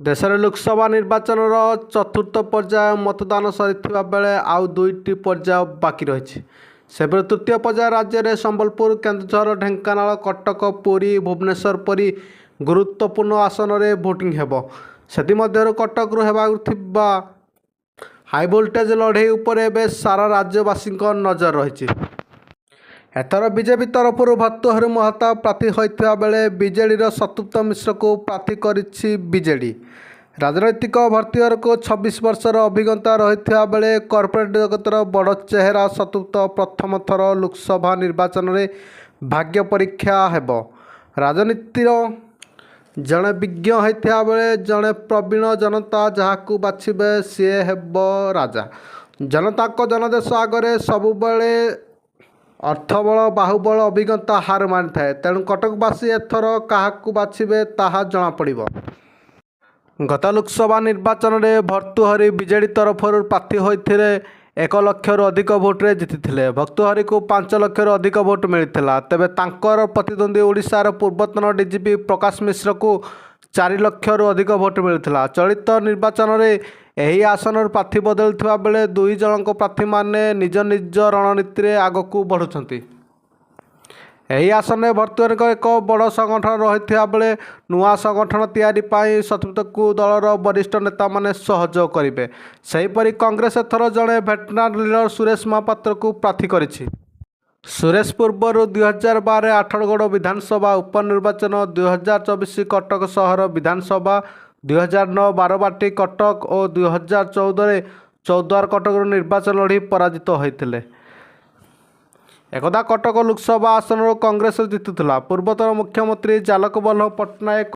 ଦେଶରେ ଲୋକସଭା ନିର୍ବାଚନର ଚତୁର୍ଥ ପର୍ଯ୍ୟାୟ ମତଦାନ ସରିଥିବା ବେଳେ ଆଉ ଦୁଇଟି ପର୍ଯ୍ୟାୟ ବାକି ରହିଛି। ସେପରି ତୃତୀୟ ପର୍ଯ୍ୟାୟ ରାଜ୍ୟରେ ସମ୍ବଲପୁର, କେନ୍ଦୁଝର, ଢେଙ୍କାନାଳ, କଟକ, ପୁରୀ, ଭୁବନେଶ୍ୱର ପରି ଗୁରୁତ୍ୱପୂର୍ଣ୍ଣ ଆସନରେ ଭୋଟିଂ ହେବ। ସେଥିମଧ୍ୟରୁ କଟକରୁ ହେବାକୁ ଥିବା ହାଇଭୋଲ୍ଟେଜ୍ ଲଢ଼େଇ ଉପରେ ଏବେ ସାରା ରାଜ୍ୟବାସୀଙ୍କ ନଜର ରହିଛି। ଏଥର ବିଜେପି ତରଫରୁ ଭର୍ତ୍ତୃହରି ମହତାବ ପ୍ରାର୍ଥୀ ହୋଇଥିବା ବେଳେ ବିଜେଡ଼ିର ସତ୍ୟବ୍ରତ ମିଶ୍ରଙ୍କୁ ପ୍ରାର୍ଥୀ କରିଛି ବିଜେଡ଼ି। ରାଜନୈତିକ ଭର୍ତ୍ତୃହରିକୁ 26 ବର୍ଷର ଅଭିଜ୍ଞତା ରହିଥିବା ବେଳେ କର୍ପୋରେଟ୍ ଜଗତର ବଡ଼ ଚେହେରା ସତ୍ୟବ୍ରତ ପ୍ରଥମ ଥର ଲୋକସଭା ନିର୍ବାଚନରେ ଭାଗ୍ୟ ପରୀକ୍ଷା ହେବ। ରାଜନୀତିର ଜଣେ ବିଜ୍ଞ ହୋଇଥିବା ବେଳେ ଜଣେ ପ୍ରବୀଣ ଜନତା ଯାହାକୁ ବାଛିବେ ସିଏ ହେବ ରାଜା। ଜନତାଙ୍କ ଜନାଦେଶ ଆଗରେ ସବୁବେଳେ ଅର୍ଥବଳ, ବାହୁବଳ, ଅଭିଜ୍ଞତା ହାର ମାନିଥାଏ। ତେଣୁ କଟକବାସୀ ଏଥର କାହାକୁ ବାଛିବେ ତାହା ଜଣାପଡ଼ିବ। ଗତ ଲୋକସଭା ନିର୍ବାଚନରେ ଭର୍ତ୍ତୃହରି ବିଜେଡ଼ି ତରଫରୁ ପ୍ରାର୍ଥୀ ହୋଇଥିଲେ 1 ଲକ୍ଷରୁ ଅଧିକ ଭୋଟରେ ଜିତିଥିଲେ। ଭର୍ତ୍ତୃହରିକୁ 5 ଲକ୍ଷରୁ ଅଧିକ ଭୋଟ ମିଳିଥିଲା। ତେବେ ତାଙ୍କର ପ୍ରତିଦ୍ୱନ୍ଦ୍ୱୀ ଓଡ଼ିଶାର ପୂର୍ବତନ ଡିଜିପି ପ୍ରକାଶ ମିଶ୍ରଙ୍କୁ 4 ଲକ୍ଷରୁ ଅଧିକ ଭୋଟ ମିଳିଥିଲା। ଚଳିତ ନିର୍ବାଚନରେ ଏହି ଆସନରୁ ପ୍ରାର୍ଥୀ ବଦଳିଥିବା ବେଳେ ଦୁଇ ଜଣଙ୍କ ପ୍ରାର୍ଥୀମାନେ ନିଜ ନିଜ ରଣନୀତିରେ ଆଗକୁ ବଢ଼ୁଛନ୍ତି। ଏହି ଆସନରେ ଭର୍ତ୍ତୃହରିଙ୍କ ଏକ ବଡ଼ ସଂଗଠନ ରହିଥିବା ବେଳେ ନୂଆ ସଂଗଠନ ତିଆରି ପାଇଁ ସତ୍ୟବ୍ରତଙ୍କୁ ଦଳର ବରିଷ୍ଠ ନେତାମାନେ ସହଯୋଗ କରିବେ। ସେହିପରି କଂଗ୍ରେସ ଏଥର ଜଣେ ଭେଟରାନ୍ ଲିଡର ସୁରେଶ ମହାପାତ୍ରଙ୍କୁ ପ୍ରାର୍ଥୀ କରିଛି। ସୁରେଶ ପୂର୍ବରୁ 2012 ଆଠଗଡ଼ ବିଧାନସଭା ଉପନିର୍ବାଚନ, 2024 କଟକ ସହର ବିଧାନସଭା, 2009 ବାରବାଟୀ କଟକ ଓ 2014 ଚୌଦ୍ୱାର କଟକରୁ ନିର୍ବାଚନ ଲଢ଼ି ପରାଜିତ ହୋଇଥିଲେ। ଏକଦା କଟକ ଲୋକସଭା ଆସନରୁ କଂଗ୍ରେସ ଜିତିଥିଲା। ପୂର୍ବତନ ମୁଖ୍ୟମନ୍ତ୍ରୀ ଜାଲକବଲ୍ଲଭ ପଟ୍ଟନାୟକ